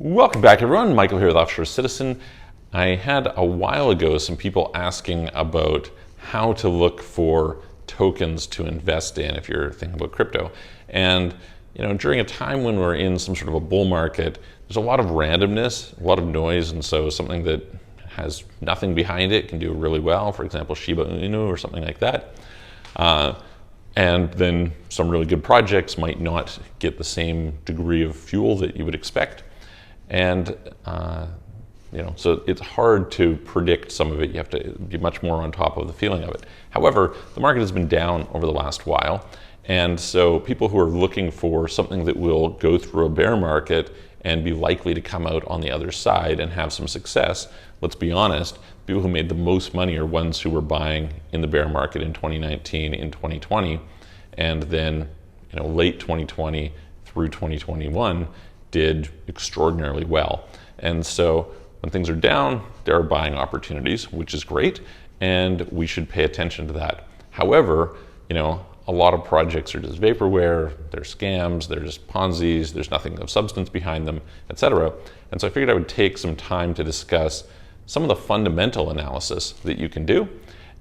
Welcome back, everyone. Michael here with Offshore Citizen. I had a while ago some people asking about how to look for tokens to invest in if you're thinking about crypto. And during a time when we're in some sort of a bull market, there's a lot of randomness, a lot of noise, and so something that has nothing behind it can do really well. For example, Shiba Inu or something like that. And then some really good projects might not get the same degree of fuel that you would expect. And so it's hard to predict some of it. You have to be much more on top of the feeling of it. However, the market has been down over the last while. And so people who are looking for something that will go through a bear market and be likely to come out on the other side and have some success, let's be honest, people who made the most money are ones who were buying in the bear market in 2019, in 2020, and then late 2020 through 2021 did extraordinarily well. And so when things are down, there are buying opportunities, which is great, and we should pay attention to that. However, a lot of projects are just vaporware, they're scams, they're just Ponzi's, there's nothing of substance behind them, etc. And so I figured I would take some time to discuss some of the fundamental analysis that you can do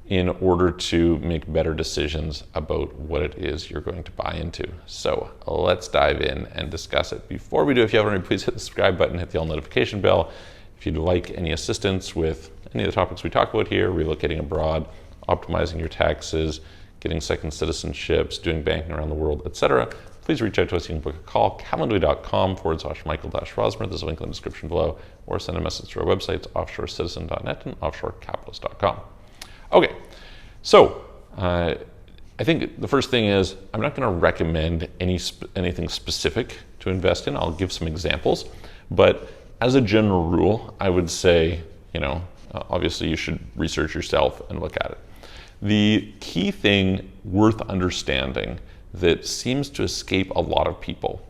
in order to make better decisions about what it is you're going to buy into. So let's dive in and discuss it. Before we do, if you haven't already, please hit the subscribe button, hit the all notification bell. If you'd like any assistance with any of the topics we talk about here, relocating abroad, optimizing your taxes, getting second citizenships, doing banking around the world, etc., please reach out to us. You can book a call, calendly.com/Michael-Rosmer. There's a link in the description below, or send a message to our websites, offshorecitizen.net and offshorecapitalist.com. Okay, so I think the first thing is I'm not going to recommend anything specific to invest in. I'll give some examples, but as a general rule, I would say, obviously you should research yourself and look at it. The key thing worth understanding that seems to escape a lot of people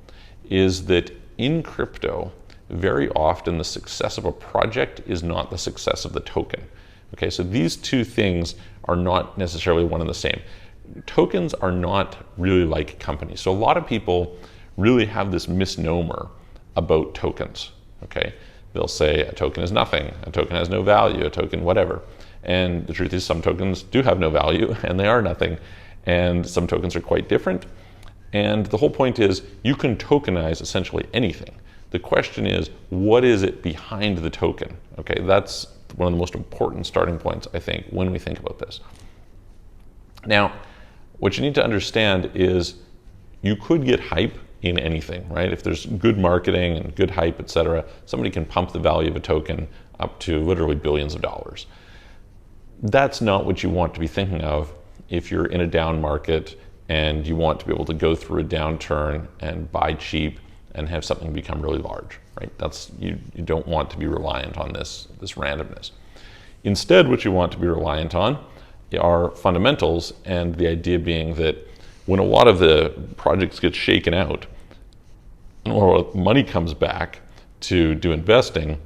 is that in crypto, very often the success of a project is not the success of the token. Okay, so these two things are not necessarily one and the same. Tokens are not really like companies. So a lot of people really have this misnomer about tokens. Okay, they'll say a token is nothing, a token has no value, a token whatever. And the truth is some tokens do have no value and they are nothing. And some tokens are quite different. And the whole point is you can tokenize essentially anything. The question is, what is it behind the token? Okay, that's one of the most important starting points, I think, when we think about this. Now, what you need to understand is you could get hype in anything, right? If there's good marketing and good hype, etc., somebody can pump the value of a token up to literally billions of dollars. That's not what you want to be thinking of if you're in a down market and you want to be able to go through a downturn and buy cheap and have something become really large, right? You don't want to be reliant on this randomness. Instead, what you want to be reliant on are fundamentals, and the idea being that when a lot of the projects get shaken out or money comes back to do investing,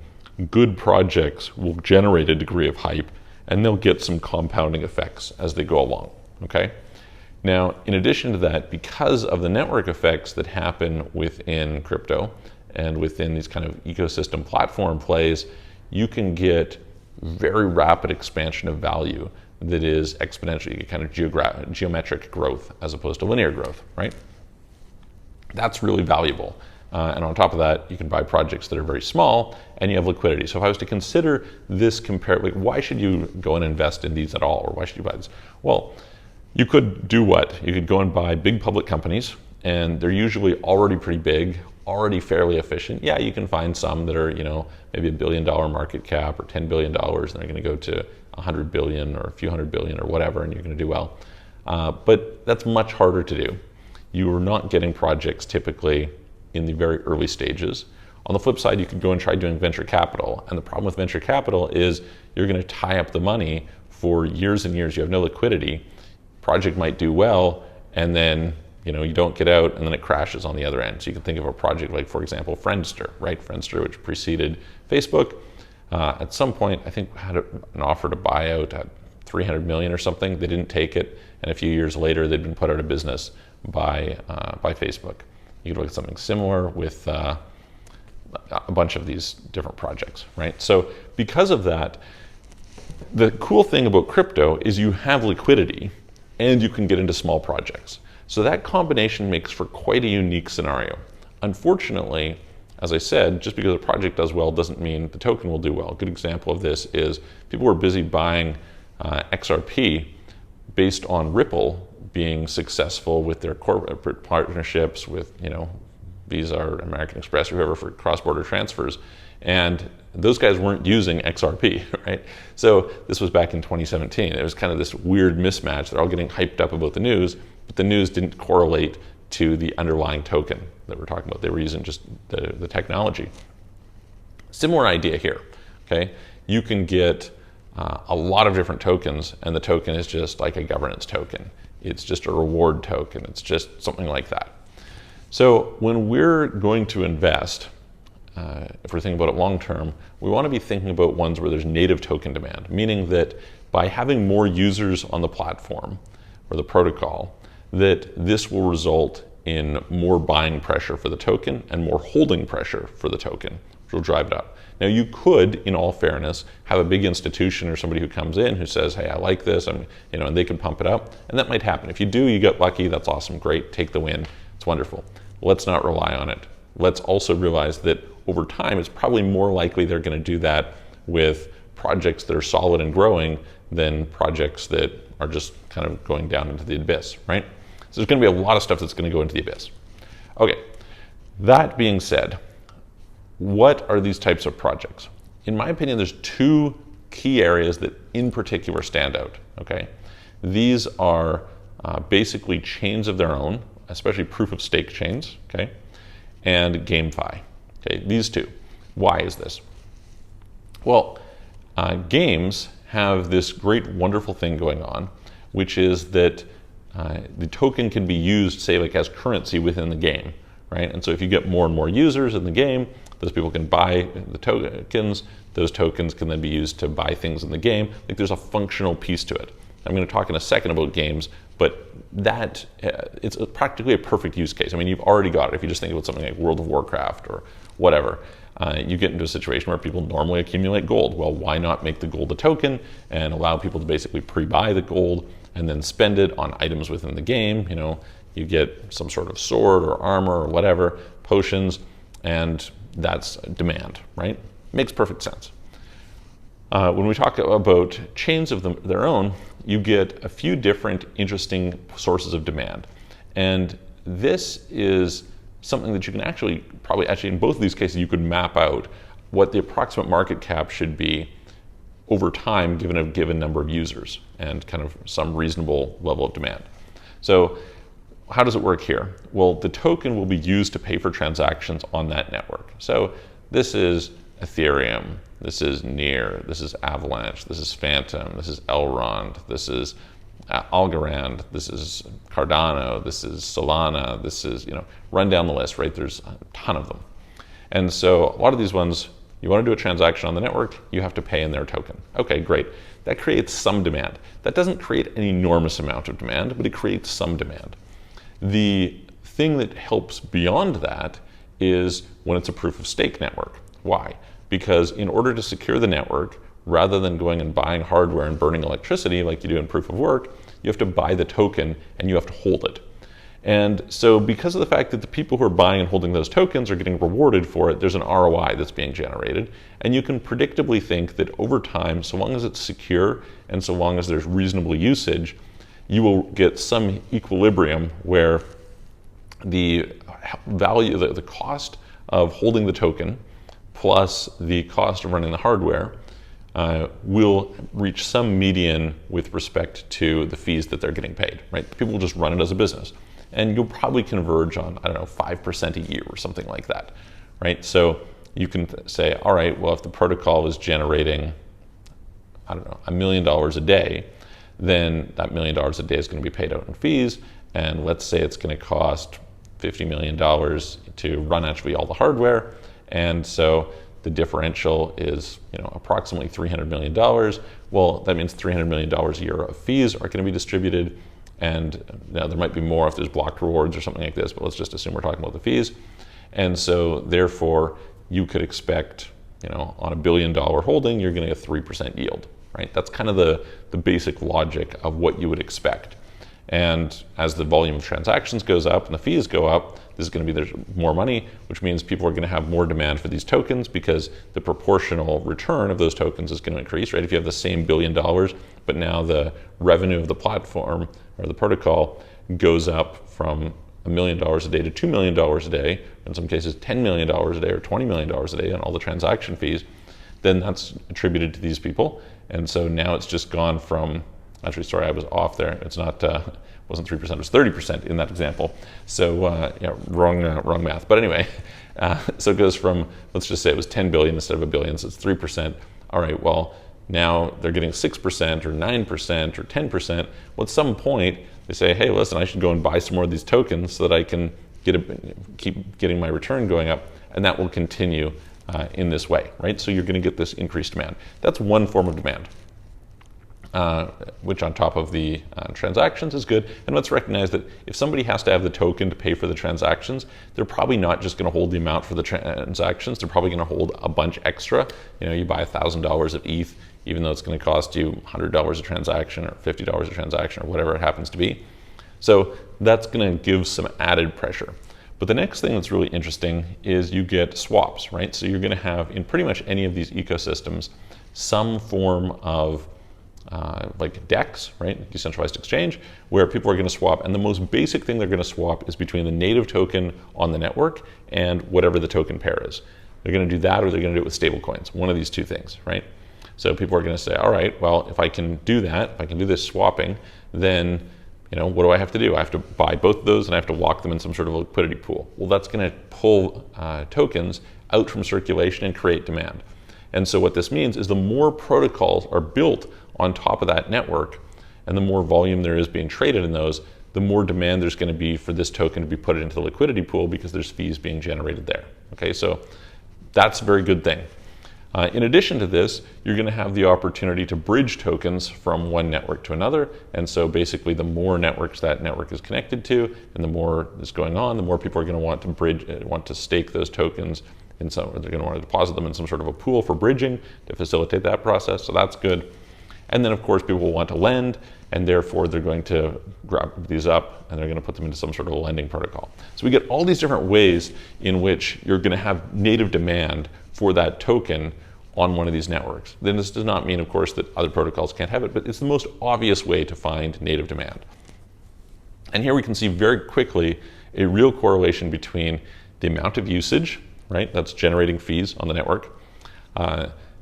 good projects will generate a degree of hype and they'll get some compounding effects as they go along, okay? Now, in addition to that, because of the network effects that happen within crypto and within these kind of ecosystem platform plays, you can get very rapid expansion of value that is exponentially kind of geometric growth as opposed to linear growth, right? That's really valuable. And on top of that, you can buy projects that are very small and you have liquidity. So if I was to consider this why should you go and invest in these at all? Or why should you buy this? Well, you could do what? You could go and buy big public companies, and they're usually already pretty big, already fairly efficient. Yeah, you can find some that are, maybe $1 billion market cap or $10 billion, and they're going to go to 100 billion or a few hundred billion or whatever, and you're going to do well. But that's much harder to do. You are not getting projects typically in the very early stages. On the flip side, you could go and try doing venture capital. And the problem with venture capital is you're going to tie up the money for years and years. You have no liquidity. Project might do well, and then you don't get out, and then it crashes on the other end. So you can think of a project like, for example, Friendster, right? Friendster, which preceded Facebook. At some point, I think had an offer to buy out at 300 million or something. They didn't take it, and a few years later, they'd been put out of business by Facebook. You could look at something similar with a bunch of these different projects, right? So because of that, the cool thing about crypto is you have liquidity and you can get into small projects. So that combination makes for quite a unique scenario. Unfortunately, as I said, just because a project does well doesn't mean the token will do well. A good example of this is people were busy buying XRP based on Ripple being successful with their corporate partnerships with, Visa or American Express or whoever for cross-border transfers. And those guys weren't using XRP, right? So this was back in 2017. It was kind of this weird mismatch. They're all getting hyped up about the news, but the news didn't correlate to the underlying token that we're talking about. They were using just the technology. Similar idea here, okay? You can get a lot of different tokens, and the token is just like a governance token. It's just a reward token. It's just something like that. So when we're going to invest, if we're thinking about it long term, we want to be thinking about ones where there's native token demand, meaning that by having more users on the platform or the protocol, that this will result in more buying pressure for the token and more holding pressure for the token, which will drive it up. Now you could, in all fairness, have a big institution or somebody who comes in who says, hey, I like this, and they can pump it up, and that might happen. If you do, you get lucky, that's awesome, great, take the win, it's wonderful. Let's not rely on it. Let's also realize that over time, it's probably more likely they're going to do that with projects that are solid and growing than projects that are just kind of going down into the abyss, right? So there's going to be a lot of stuff that's going to go into the abyss. Okay, that being said, what are these types of projects? In my opinion, there's two key areas that in particular stand out, okay? These are basically chains of their own, especially proof of stake chains, okay? And GameFi, okay? These two. Why is this? Well, games have this great, wonderful thing going on, which is that the token can be used, say, like as currency within the game, right? And so if you get more and more users in the game, those people can buy the tokens. Those tokens can then be used to buy things in the game. Like there's a functional piece to it. I'm going to talk in a second about games, but that it's practically a perfect use case. I mean, you've already got it. If you just think about something like World of Warcraft or whatever, you get into a situation where people normally accumulate gold. Well, why not make the gold a token and allow people to basically pre-buy the gold and then spend it on items within the game? You get some sort of sword or armor or whatever, potions, and that's demand, right? Makes perfect sense. When we talk about chains of their own, you get a few different interesting sources of demand. And this is something that you can probably in both of these cases, you could map out what the approximate market cap should be over time given a given number of users and kind of some reasonable level of demand. So how does it work here? Well, the token will be used to pay for transactions on that network. So this is Ethereum, this is Near, this is Avalanche, this is Phantom, this is Elrond, this is Algorand, this is Cardano, this is Solana, this is, run down the list, right? There's a ton of them. And so a lot of these ones, you want to do a transaction on the network, you have to pay in their token. Okay, great. That creates some demand. That doesn't create an enormous amount of demand, but it creates some demand. The thing that helps beyond that is when it's a proof of stake network. Why? Because in order to secure the network, rather than going and buying hardware and burning electricity like you do in proof of work, you have to buy the token and you have to hold it. And so because of the fact that the people who are buying and holding those tokens are getting rewarded for it, there's an ROI that's being generated. And you can predictably think that over time, so long as it's secure and so long as there's reasonable usage, you will get some equilibrium where the value, the cost of holding the token plus the cost of running the hardware will reach some median with respect to the fees that they're getting paid, right? People will just run it as a business. And you'll probably converge on, 5% a year or something like that, right? So you can say, all right, well, if the protocol is generating, $1 million a day, then that $1 million a day is going to be paid out in fees. And let's say it's going to cost $50 million to run actually all the hardware. And so the differential is approximately $300 million. Well, that means $300 million a year of fees are going to be distributed. And now there might be more if there's blocked rewards or something like this, but let's just assume we're talking about the fees. And so therefore, you could expect, on $1 billion holding, you're going to get 3% yield, right? That's kind of the basic logic of what you would expect. And as the volume of transactions goes up and the fees go up, this is going to be, there's more money, which means people are going to have more demand for these tokens because the proportional return of those tokens is going to increase, right? If you have the same $1 billion, but now the revenue of the platform or the protocol goes up from $1 million a day to $2 million a day, in some cases $10 million a day or $20 million a day on all the transaction fees, then that's attributed to these people. And so now it's just gone from, actually, sorry, I was off there. It's not, wasn't 3%, it was 30% in that example. So wrong math. But anyway, so it goes from, let's just say it was 10 billion instead of $1 billion, so it's 3%. All right, well, now they're getting 6% or 9% or 10%. Well, at some point, they say, hey, listen, I should go and buy some more of these tokens so that I can keep getting my return going up, and that will continue in this way, right? So you're going to get this increased demand. That's one form of demand, which on top of the transactions is good. And let's recognize that if somebody has to have the token to pay for the transactions, they're probably not just going to hold the amount for the transactions. They're probably going to hold a bunch extra. You buy $1,000 of ETH, even though it's going to cost you $100 a transaction or $50 a transaction or whatever it happens to be. So that's going to give some added pressure. But the next thing that's really interesting is you get swaps, right? So you're going to have in pretty much any of these ecosystems some form of like DEX, right, decentralized exchange, where people are going to swap. And the most basic thing they're going to swap is between the native token on the network and whatever the token pair is. They're going to do that, or they're going to do it with stable coins, one of these two things, right? So people are going to say, all right, well, if I can do that, if I can do this swapping, then what do I have to do? I have to buy both of those and I have to lock them in some sort of liquidity pool. Well, that's going to pull tokens out from circulation and create demand. And so what this means is the more protocols are built on top of that network and the more volume there is being traded in those, the more demand there's going to be for this token to be put into the liquidity pool because there's fees being generated there. Okay, so that's a very good thing. In addition to this, you're going to have the opportunity to bridge tokens from one network to another. And so basically the more networks that network is connected to and the more is going on, the more people are going to want to stake those tokens in some, they're going to want to deposit them in some sort of a pool for bridging to facilitate that process. So that's good. And then of course people will want to lend, and therefore they're going to grab these up and they're going to put them into some sort of a lending protocol. So we get all these different ways in which you're going to have native demand for that token on one of these networks. Then this does not mean, of course, that other protocols can't have it, but it's the most obvious way to find native demand. And here we can see very quickly a real correlation between the amount of usage, right, that's generating fees on the network,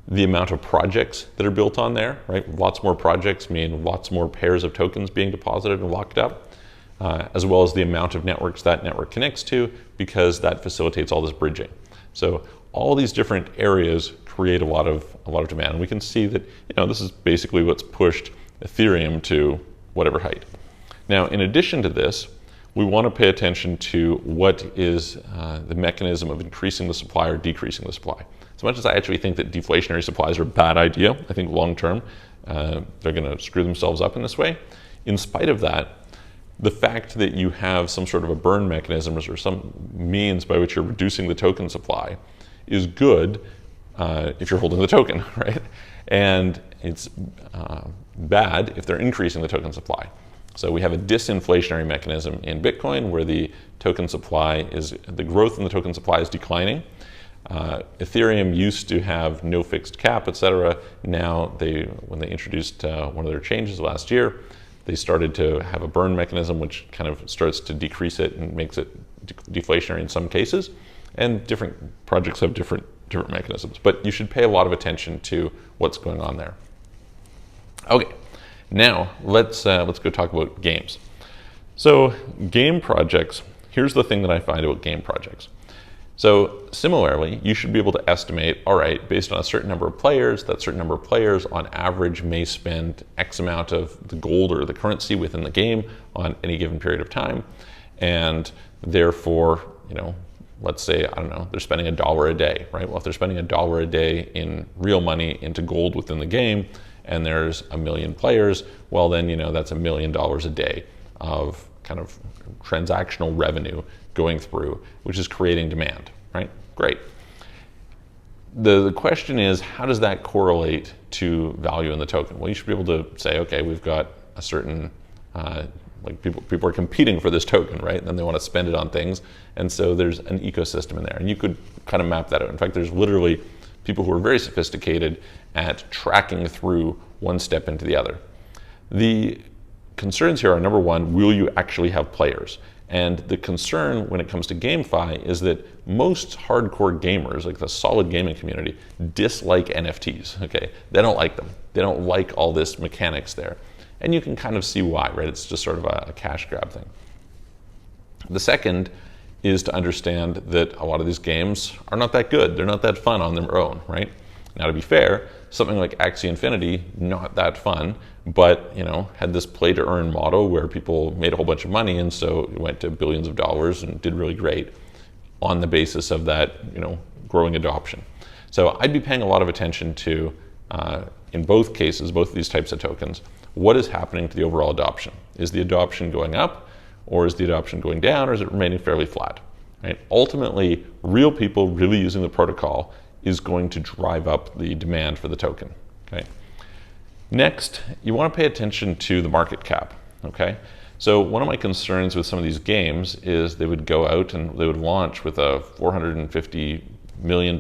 the amount of projects that are built on there, right, lots more projects mean lots more pairs of tokens being deposited and locked up, as well as the amount of networks that network connects to, because that facilitates all this bridging. So all these different areas create a lot of demand. And we can see that this is basically what's pushed Ethereum to whatever height. Now, in addition to this, we want to pay attention to what is the mechanism of increasing the supply or decreasing the supply. As much as I actually think that deflationary supplies are a bad idea, I think long term they're going to screw themselves up in this way. In spite of that, the fact that you have some sort of a burn mechanism or some means by which you're reducing the token supply is good if you're holding the token, right? And it's bad if they're increasing the token supply. So we have a disinflationary mechanism in Bitcoin where the token supply the growth in the token supply is declining. Ethereum used to have no fixed cap, etc. Now when they introduced one of their changes last year, they started to have a burn mechanism which kind of starts to decrease it and makes it deflationary in some cases. And different projects have different mechanisms, but you should pay a lot of attention to what's going on there. Okay, now let's go talk about games. So game projects, here's the thing that I find about game projects. So similarly, you should be able to estimate, all right, based on a certain number of players, that certain number of players on average may spend X amount of the gold or the currency within the game on any given period of time. And therefore, let's say, I don't know, they're spending $1 a day, right? Well, if they're spending $1 a day in real money into gold within the game, and there's 1 million players, well then, that's $1 million a day of kind of transactional revenue going through, which is creating demand, right? Great. the question is, how does that correlate to value in the token? Well, you should be able to say, okay, we've got a certain, like people are competing for this token, right? And then they want to spend it on things. And so there's an ecosystem in there. And you could kind of map that out. In fact, there's literally people who are very sophisticated at tracking through one step into the other. The concerns here are, number one, will you actually have players? And the concern when it comes to GameFi is that most hardcore gamers, like the solid gaming community, dislike NFTs, okay? They don't like them. They don't like all this mechanics there. And you can kind of see why, right? It's just sort of a cash grab thing. The second is to understand that a lot of these games are not that good. They're not that fun on their own, right? Now, to be fair, something like Axie Infinity, not that fun, but had this play to earn model where people made a whole bunch of money, and so it went to billions of dollars and did really great on the basis of that growing adoption. So I'd be paying a lot of attention to, in both cases, both of these types of tokens, what is happening to the overall adoption? Is the adoption going up, or is the adoption going down, or is it remaining fairly flat? Right? Ultimately, real people really using the protocol is going to drive up the demand for the token. Okay. Next, you want to pay attention to the market cap. Okay. So one of my concerns with some of these games is they would go out and they would launch with a $450 million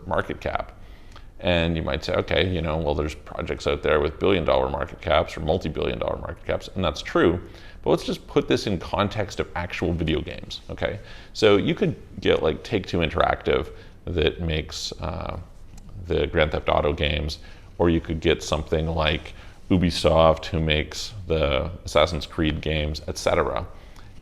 market cap. And you might say, okay, well, there's projects out there with billion-dollar market caps or multi-billion-dollar market caps, and that's true. But let's just put this in context of actual video games, okay? So you could get like Take-Two Interactive that makes the Grand Theft Auto games, or you could get something like Ubisoft who makes the Assassin's Creed games, etc.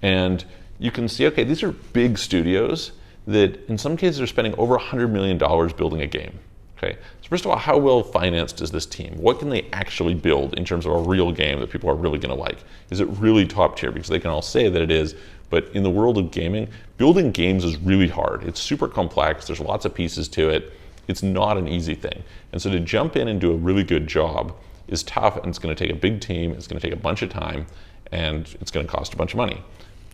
And you can see, okay, these are big studios that in some cases are spending over $100 million building a game. Okay, so first of all, how well financed is this team? What can they actually build in terms of a real game that people are really going to like? Is it really top tier? Because they can all say that it is, but in the world of gaming, building games is really hard. It's super complex. There's lots of pieces to it. It's not an easy thing. And so to jump in and do a really good job is tough, and it's going to take a big team. It's going to take a bunch of time, and it's going to cost a bunch of money.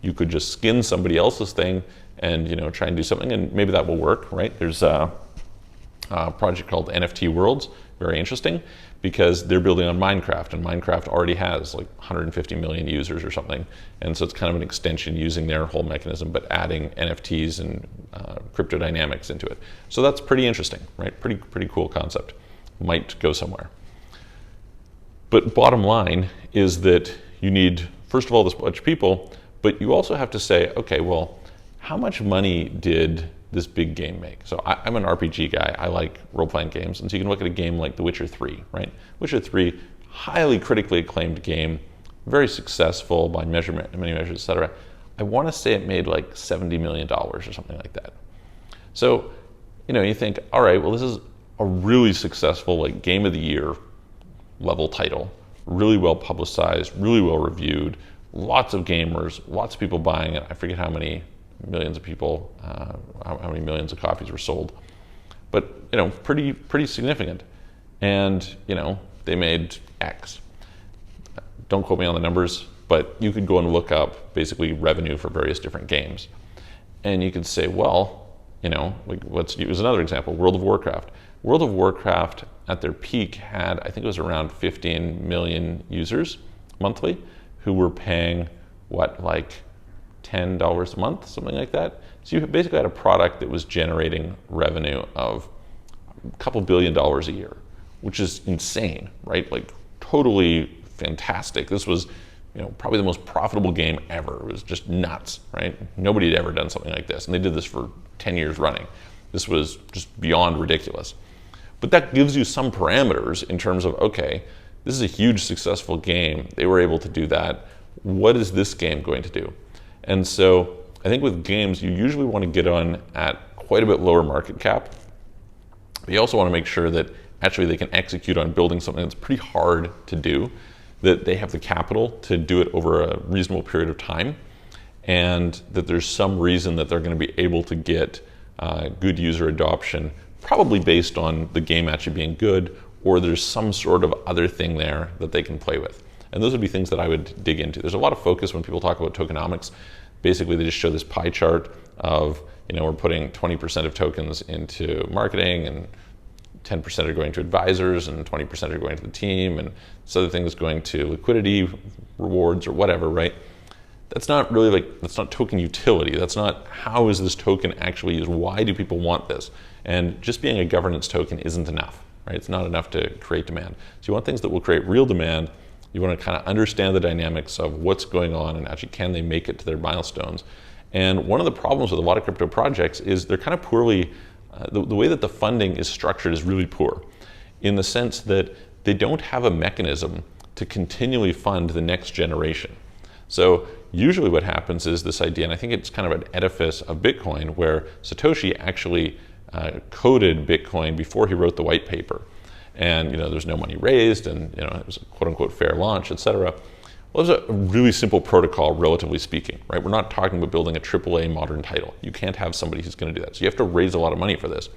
You could just skin somebody else's thing and try and do something, and maybe that will work, right? There's a project called NFT Worlds, very interesting, because they're building on Minecraft, and Minecraft already has like 150 million users or something, and so it's kind of an extension using their whole mechanism, but adding NFTs and crypto dynamics into it. So that's pretty interesting, right? Pretty cool concept. Might go somewhere. But bottom line is that you need, first of all, this bunch of people, but you also have to say, okay, well, how much money did this big game make? So I'm an RPG guy. I like role-playing games. And so you can look at a game like The Witcher 3, right? Witcher 3, highly critically acclaimed game, very successful by many measures, et cetera. I want to say it made like $70 million or something like that. So, you think, all right, well, this is a really successful like game of the year level title, really well publicized, really well reviewed, lots of gamers, lots of people buying it. I forget how many millions of people, how many millions of copies were sold, but pretty significant. And they made X. Don't quote me on the numbers, but you could go and look up basically revenue for various different games, and you could say, well, like let's use another example: World of Warcraft. World of Warcraft at their peak had, I think it was around 15 million users monthly who were paying like $10 a month, something like that. So you basically had a product that was generating revenue of a couple $2 billion a year, which is insane, right? Like totally fantastic. This was, probably the most profitable game ever. It was just nuts, right? Nobody had ever done something like this, and they did this for 10 years running. This was just beyond ridiculous. But that gives you some parameters in terms of, okay, this is a huge successful game. They were able to do that. What is this game going to do? And so I think with games, you usually want to get on at quite a bit lower market cap. But you also want to make sure that actually they can execute on building something that's pretty hard to do, that they have the capital to do it over a reasonable period of time, and that there's some reason that they're going to be able to get good user adoption, probably based on the game actually being good, or there's some sort of other thing there that they can play with. And those would be things that I would dig into. There's a lot of focus when people talk about tokenomics basically they just show this pie chart of, we're putting 20% of tokens into marketing, and 10% are going to advisors, and 20% are going to the team, and this other thing is going to liquidity rewards or whatever, right? That's not really that's not token utility. That's not how is this token actually used? Why do people want this? And just being a governance token isn't enough, right? It's not enough to create demand. So you want things that will create real demand. You want to kind of understand the dynamics of what's going on and actually can they make it to their milestones. And one of the problems with a lot of crypto projects is they're kind of poorly, the way that the funding is structured is really poor, in the sense that they don't have a mechanism to continually fund the next generation. So usually what happens is this idea, and I think it's kind of an edifice of Bitcoin, where Satoshi actually coded Bitcoin before he wrote the white paper. And there's no money raised, and it was a quote unquote fair launch, etc. Well, it was a really simple protocol, relatively speaking, right? We're not talking about building a AAA modern title. You can't have somebody who's going to do that. So you have to raise a lot of money for this.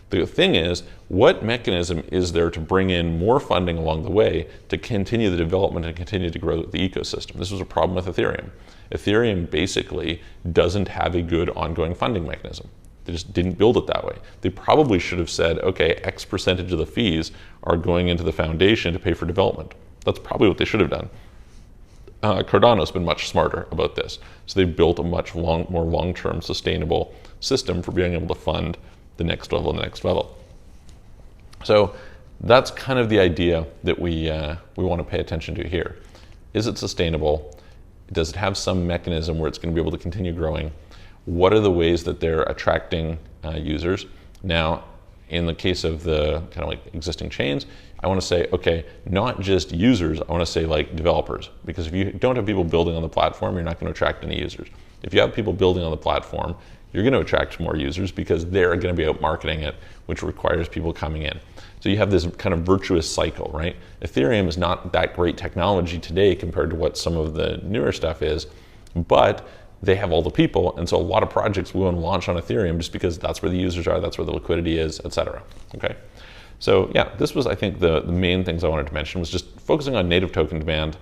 The thing is, what mechanism is there to bring in more funding along the way to continue the development and continue to grow the ecosystem? This was a problem with Ethereum. Ethereum basically doesn't have a good ongoing funding mechanism. They just didn't build it that way. They probably should have said, okay, X percentage of the fees are going into the foundation to pay for development. That's probably what they should have done. Cardano's been much smarter about this. So they've built a much more long-term sustainable system for being able to fund the next level and the next level. So that's kind of the idea that we want to pay attention to here. Is it sustainable? Does it have some mechanism where it's going to be able to continue growing? What are the ways that they're attracting users? Now, in the case of the kind of like existing chains, I want to say, okay, not just users, I want to say like developers, because if you don't have people building on the platform, you're not going to attract any users. If you have people building on the platform, you're going to attract more users because they're going to be out marketing it, which requires people coming in. So you have this kind of virtuous cycle, right? Ethereum is not that great technology today compared to what some of the newer stuff is, but they have all the people, and so a lot of projects will launch on Ethereum just because that's where the users are, that's where the liquidity is, etc. Okay, so yeah, this was, I think, the main things I wanted to mention was just focusing on native token demand,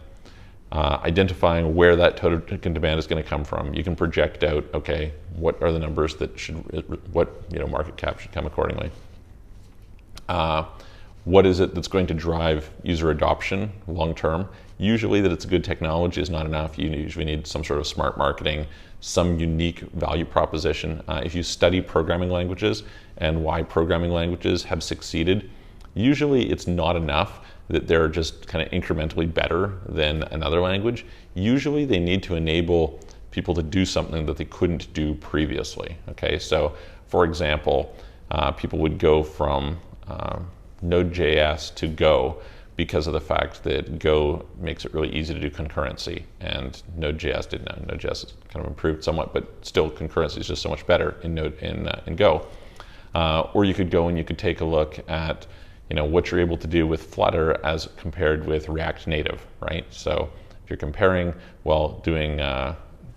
identifying where that token demand is going to come from. You can project out, okay, what are the numbers that should, what market cap should come accordingly. What is it that's going to drive user adoption long term? Usually that it's a good technology is not enough. You usually need some sort of smart marketing, some unique value proposition. If you study programming languages and why programming languages have succeeded, usually it's not enough that they're just kind of incrementally better than another language. Usually they need to enable people to do something that they couldn't do previously. Okay, so for example, people would go from Node.js to Go because of the fact that Go makes it really easy to do concurrency, and Node.js didn't know. Node.js has kind of improved somewhat, but still concurrency is just so much better in Go. Or you could go and you could take a look at what you're able to do with Flutter as compared with React Native, right? So if you're comparing, doing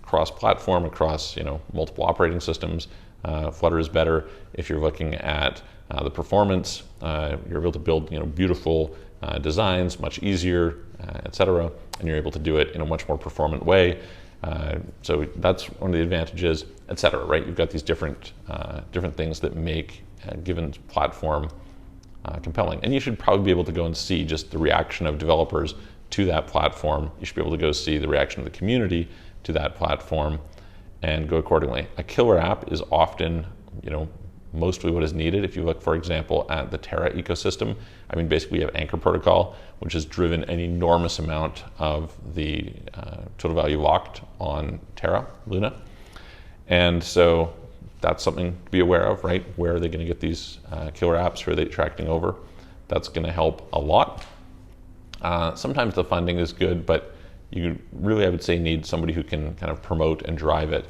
cross-platform across multiple operating systems, Flutter is better. If you're looking at the performance, you're able to build beautiful designs much easier, etc., and you're able to do it in a much more performant way. So that's one of the advantages, etc. Right? You've got these different things that make a given platform compelling, and you should probably be able to go and see just the reaction of developers to that platform. You should be able to go see the reaction of the community to that platform and go accordingly. A killer app is often, mostly what is needed. If you look, for example, at the Terra ecosystem, basically we have Anchor Protocol, which has driven an enormous amount of the total value locked on Terra, Luna. And so that's something to be aware of, right? Where are they going to get these killer apps? Who are they attracting over? That's going to help a lot. Sometimes the funding is good, but you really, I would say, need somebody who can kind of promote and drive it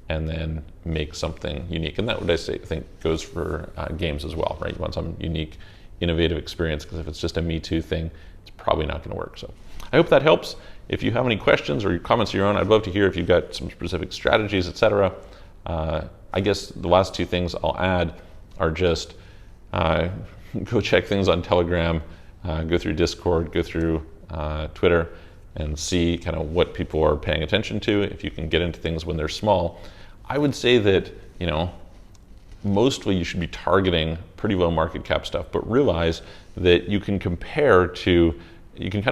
and then make something unique. And that would, I think, goes for games as well, right? You want some unique, innovative experience, because if it's just a Me Too thing, it's probably not going to work. So I hope that helps. If you have any questions or comments of your own, I'd love to hear if you've got some specific strategies, etc. I guess the last two things I'll add are just go check things on Telegram, go through Discord, go through Twitter, and see kind of what people are paying attention to, if you can get into things when they're small, I would say that, mostly you should be targeting pretty low market cap stuff, but realize that you can kind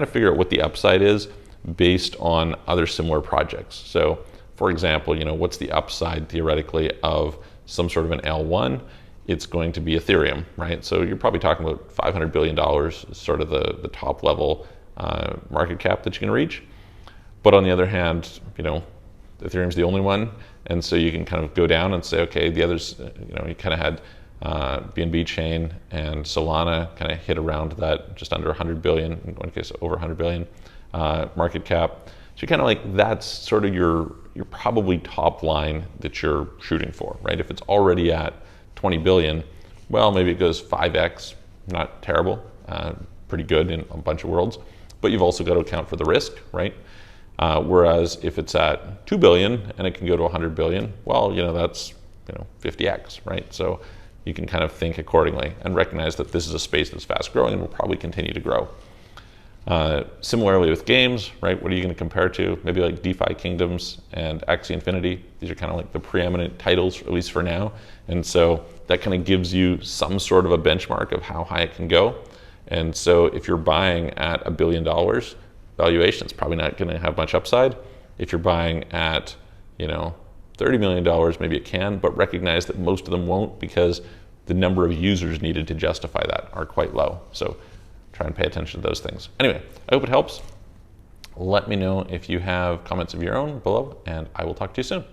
of figure out what the upside is based on other similar projects. So for example, what's the upside theoretically of some sort of an L1? It's going to be Ethereum, right? So you're probably talking about $500 billion is sort of the top level market cap that you can reach. But on the other hand, Ethereum's the only one. And so you can kind of go down and say, okay, the others, you kind of had BNB chain and Solana kind of hit around that just under 100 billion, in one case over 100 billion market cap. So you kind of like, that's sort of your probably top line that you're shooting for, right? If it's already at 20 billion, well, maybe it goes 5x, not terrible, pretty good in a bunch of worlds, but you've also got to account for the risk, right? Whereas if it's at 2 billion and it can go to 100 billion, well, that's 50x, right? So you can kind of think accordingly and recognize that this is a space that's fast growing and will probably continue to grow. Similarly with games, right? What are you going to compare to? Maybe like DeFi Kingdoms and Axie Infinity. These are kind of like the preeminent titles, at least for now. And so that kind of gives you some sort of a benchmark of how high it can go. And so if you're buying at $1 billion valuation, it's probably not going to have much upside. If you're buying at, $30 million, maybe it can, but recognize that most of them won't, because the number of users needed to justify that are quite low. So try and pay attention to those things. Anyway, I hope it helps. Let me know if you have comments of your own below, and I will talk to you soon.